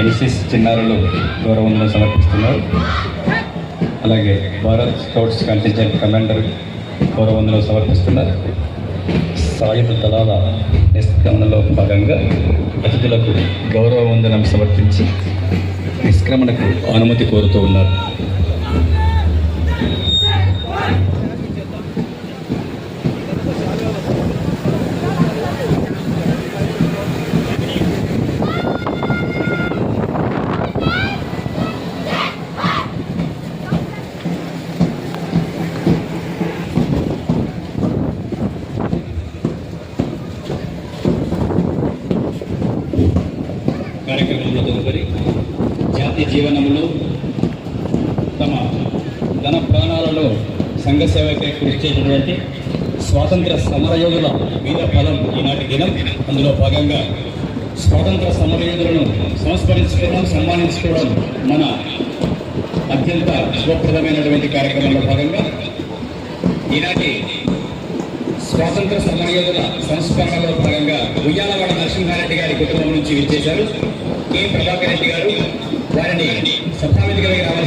NCC చిన్నారులు గౌరవంలో సమర్పిస్తున్నారు. అలాగే Bharat scouts contingent commander గౌరవంలో సమర్పిస్తున్నారు. సాయుధ దళాల నిష్క్రమణలో భాగంగా అతిథులకు గౌరవ వందనం సమర్పించి నిష్క్రమణకు అనుమతి కోరుతూ ఉన్నారు. కార్యక్రమంలో తదుపరి జాతి జీవనంలో తమ ధన ప్రాణాలలో సంఘ సేవకై కృషి చేసినటువంటి స్వాతంత్ర సమరయోధుల వీర ఫలం ఈనాటి దినం. అందులో భాగంగా స్వాతంత్ర సమరయోధులను సంస్మరించుకోవడం, సన్మానించుకోవడం మన అత్యంత శుభప్రదమైనటువంటి కార్యక్రమంలో భాగంగా ఈనాటి స్వాతంత్ర సమరయోధుల సంస్మరణలో భాగంగా ఉయ్యాలవాడ నరసింహారెడ్డి గారి కుటుంబం నుంచి విచ్చేశారు కె ప్రభాకర్ రెడ్డి గారు. వారిని సభావేదికగా రావాలి.